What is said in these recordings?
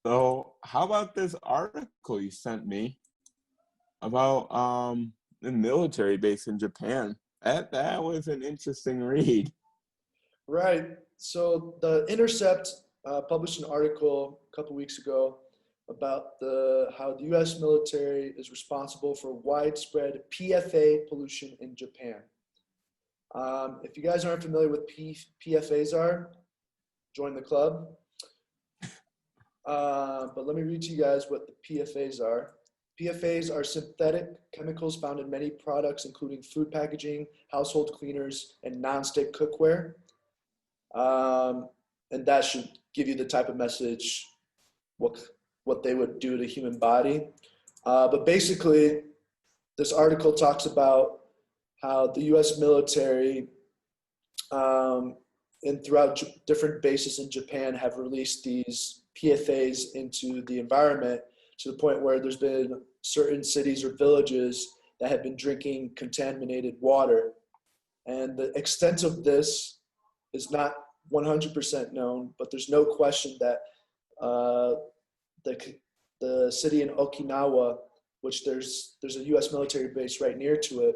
So how about this article you sent me about the military base in Japan? That was an interesting read. Right. So the Intercept published an article a couple weeks ago about how the U.S. military is responsible for widespread PFA pollution in Japan. If you guys aren't familiar with PFAs are, join the club. But let me read to you guys what the PFAs are. PFAs are synthetic chemicals found in many products, including food packaging, household cleaners, and nonstick cookware. And that should give you the type of message what they would do to the human body. But basically, this article talks about how the U.S. military and throughout different bases in Japan have released these PFAs into the environment to the point where there's been certain cities or villages that have been drinking contaminated water. And the extent of this is not 100% known, but there's no question that the city in Okinawa, which there's a U.S. military base right near to it,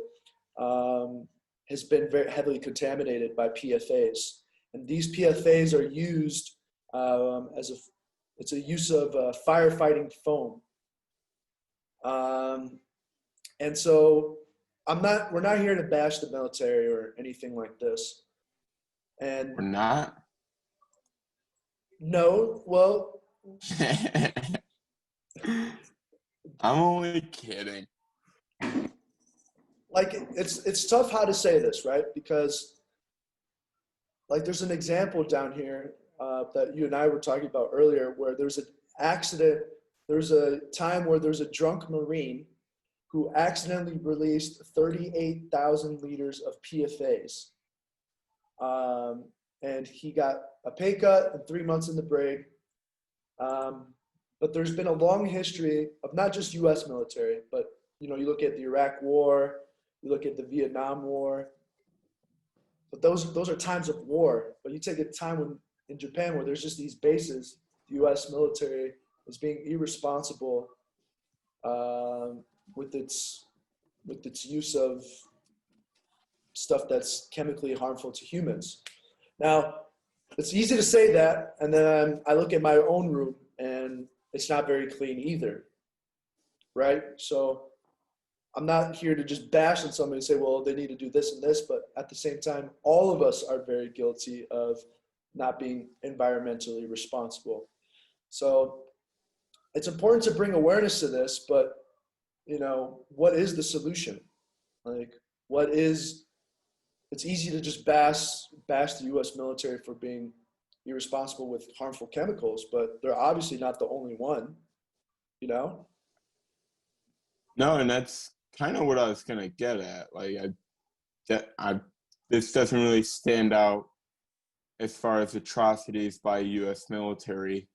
has been very heavily contaminated by PFAs. And these PFAs are used it's a use of firefighting foam. And so we're not here to bash the military or anything like this. And We're not? No, well, I'm only kidding. like it's tough how to say this, right? Because like there's an example down here that you and I were talking about earlier where there's an accident. There's a time where there's a drunk Marine who accidentally released 38,000 liters of PFAs. And he got a pay cut and 3 months in the brig. But there's been a long history of not just U.S. military, but you look at the Iraq War, you look at the Vietnam War. But those are times of war. But you take a time in Japan where there's just these bases, the U.S. military is being irresponsible with its use of stuff that's chemically harmful to humans. Now, it's easy to say that, and then I look at my own room, and it's not very clean either, right? So I'm not here to just bash on somebody and say, well, they need to do this and this, but at the same time, all of us are very guilty of not being environmentally responsible. So it's important to bring awareness to this, but what is the solution? Like, it's easy to just bash the U.S. military for being irresponsible with harmful chemicals, but they're obviously not the only one, No, and that's kind of what I was gonna get at. Like, this doesn't really stand out as far as atrocities by U.S. military.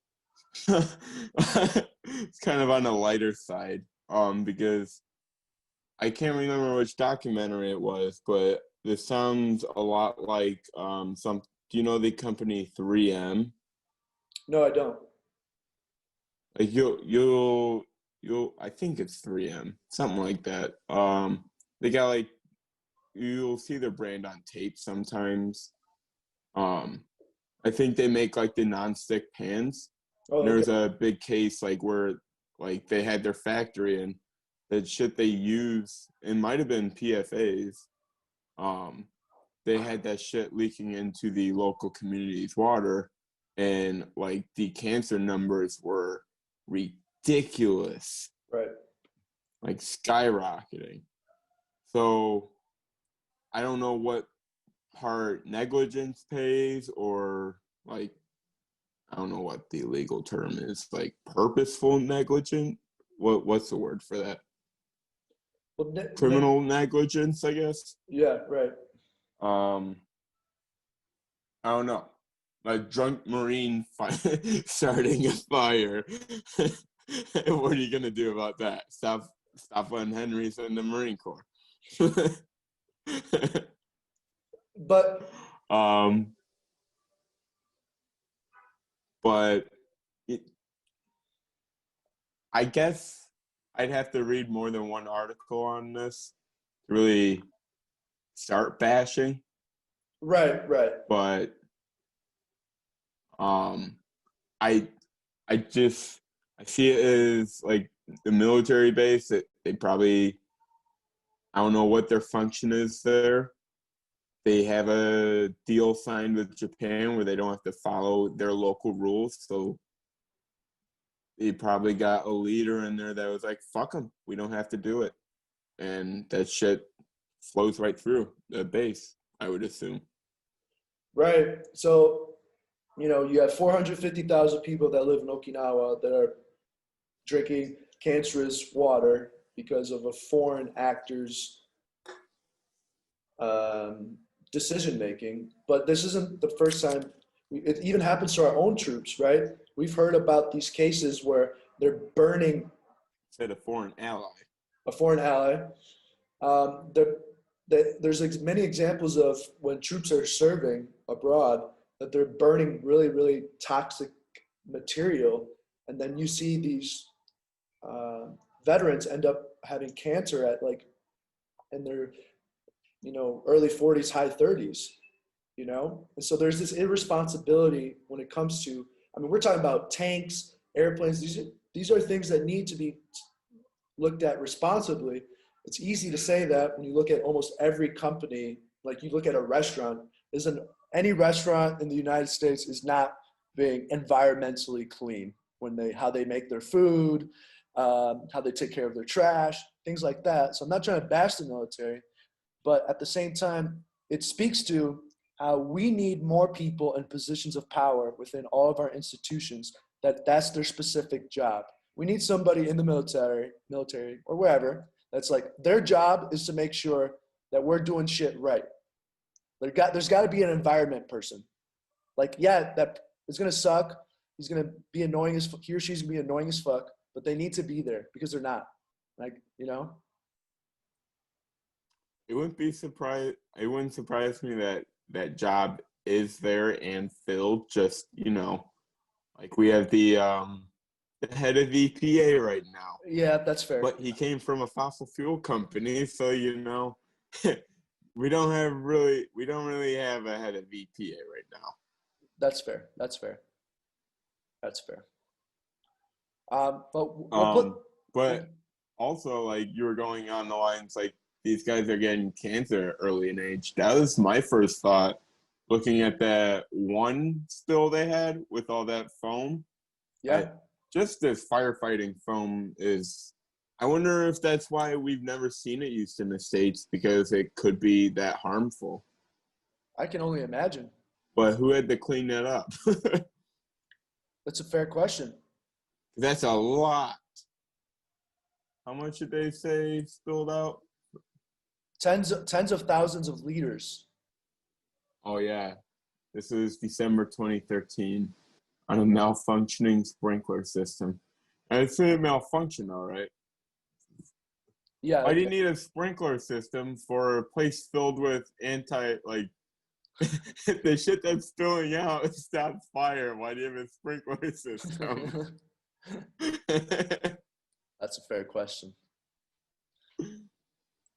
It's kind of on the lighter side, because I can't remember which documentary it was, but this sounds a lot like do you know the company 3M? No, I don't. Like you'll I think it's 3M, something like that. They got like, you'll see their brand on tape sometimes. I think they make like the non-stick pans. Oh, and there was okay. a big case like where like they had their factory and the shit they use, it might have been PFAs. They had that shit leaking into the local community's water, and like the cancer numbers were ridiculous. Right. Like skyrocketing. So I don't know what part negligence pays, or like, I don't know what the legal term is, like purposeful negligence. What's the word for that? Well, Criminal negligence, I guess. Yeah, right. I don't know. A drunk Marine starting a fire. What are you gonna do about that? Stop letting Henry's in the Marine Corps. But but I guess I'd have to read more than one article on this to really start bashing. Right. But I I see it as like the military base that they probably, I don't know what their function is there. They have a deal signed with Japan where they don't have to follow their local rules. So they probably got a leader in there that was like, fuck them, we don't have to do it. And that shit flows right through the base, I would assume. Right. So, you have 450,000 people that live in Okinawa that are drinking cancerous water because of a foreign actor's decision making. But this isn't the first time. It even happens to our own troops, right? We've heard about these cases where they're burning. Said a foreign ally. A foreign ally. There's many examples of when troops are serving abroad that they're burning really, really toxic material, and then you see these veterans end up having cancer at in their early 40s, high 30s, and so there's this irresponsibility when it comes to, we're talking about tanks, airplanes. These are things that need to be looked at responsibly. It's easy to say that when you look at almost every company. Like you look at a restaurant, any restaurant in the United States is not being environmentally clean how they make their food, how they take care of their trash, things like that. So I'm not trying to bash the military, but at the same time, it speaks to how we need more people in positions of power within all of our institutions, that's their specific job. We need somebody in the military or wherever, that's like their job is to make sure that we're doing shit right. There's got to be an environment person. Like, yeah, that is going to suck. He's going to be annoying he or she's going to be annoying as fuck, but they need to be there because they're not. It wouldn't surprise me that job is there and filled. Just, like we have the head of EPA right now. Yeah, that's fair. But he came from a fossil fuel company, so we don't really have a head of EPA right now. That's fair. But also, like, you were going on the lines like these guys are getting cancer early in age. That was my first thought, looking at that one spill they had with all that foam. Yeah. Just this firefighting foam is, I wonder if that's why we've never seen it used in the States, because it could be that harmful. I can only imagine. But who had to clean that up? That's a fair question. That's a lot. How much did they say spilled out? Tens of thousands of liters. Oh, yeah. This is December 2013 on a malfunctioning sprinkler system. And it's a malfunction, all right. Yeah. Why do you need a sprinkler system for a place filled with the shit that's spilling out stops fire? Why do you have a sprinkler system? That's a fair question.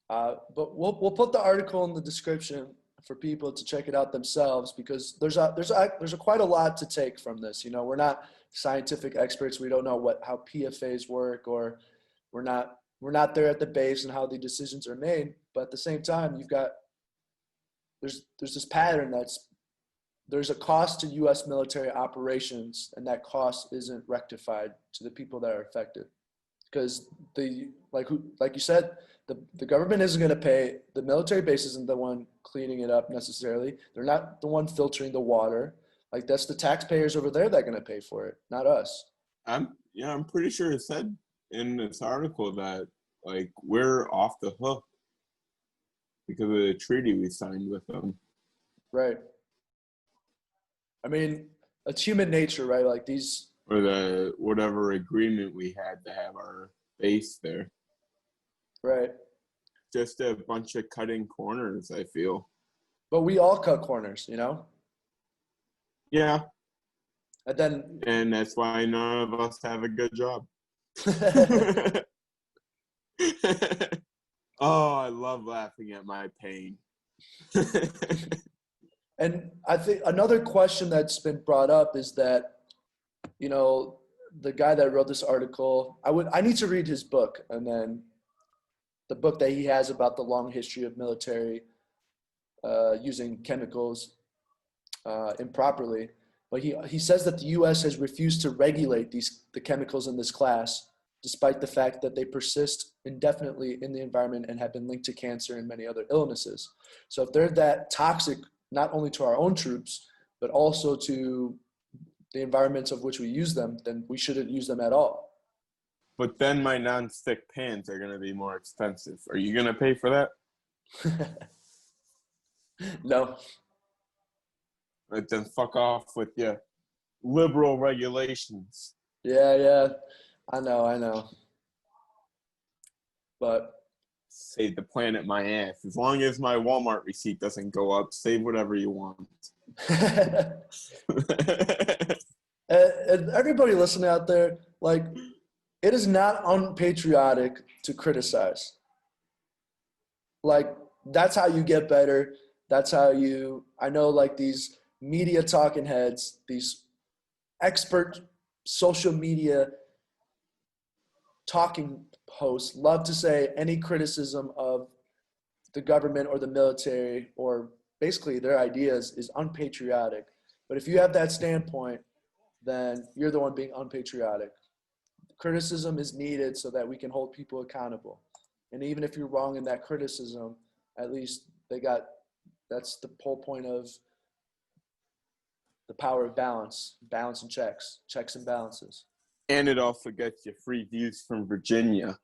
But we'll put the article in the description for people to check it out themselves, because there's quite a lot to take from this. We're not scientific experts. We don't know how PFAs work, or we're not there at the base and how the decisions are made. But at the same time, there's this pattern there's a cost to U.S. military operations, and that cost isn't rectified to the people that are affected, because like you said, the government isn't going to pay. The military base isn't the one cleaning it up necessarily. They're not the one filtering the water. Like, that's the taxpayers over there that are going to pay for it, not us. I'm pretty sure it said in this article that, like, we're off the hook because of the treaty we signed with them. Right. It's human nature, right? Like these. Or the whatever agreement we had to have our base there. Right. Just a bunch of cutting corners, I feel. But we all cut corners, Yeah. And that's why none of us have a good job. Oh, I love laughing at my pain. And I think another question that's been brought up is that, you know, the guy that wrote this article, I need to read his book, and then the book that he has about the long history of military using chemicals improperly. But he says that the U.S. has refused to regulate the chemicals in this class, despite the fact that they persist indefinitely in the environment and have been linked to cancer and many other illnesses. So if they're that toxic, not only to our own troops, but also to the environments of which we use them, then we shouldn't use them at all. But then my non-stick pans are going to be more expensive. Are you going to pay for that? No. Right, then fuck off with your liberal regulations. Yeah. I know. But Save the planet my ass. As long as my Walmart receipt doesn't go up, save whatever you want. and everybody listening out there, like, it is not unpatriotic to criticize. Like, that's how you get better. That's how I know, like, these media talking heads, these expert social media talking hosts love to say any criticism of the government or the military or basically their ideas is unpatriotic. But if you have that standpoint, then you're the one being unpatriotic. Criticism is needed so that we can hold people accountable. And even if you're wrong in that criticism, at least that's the whole point of the power of balance and checks and balances. And it also gets you free views from Virginia.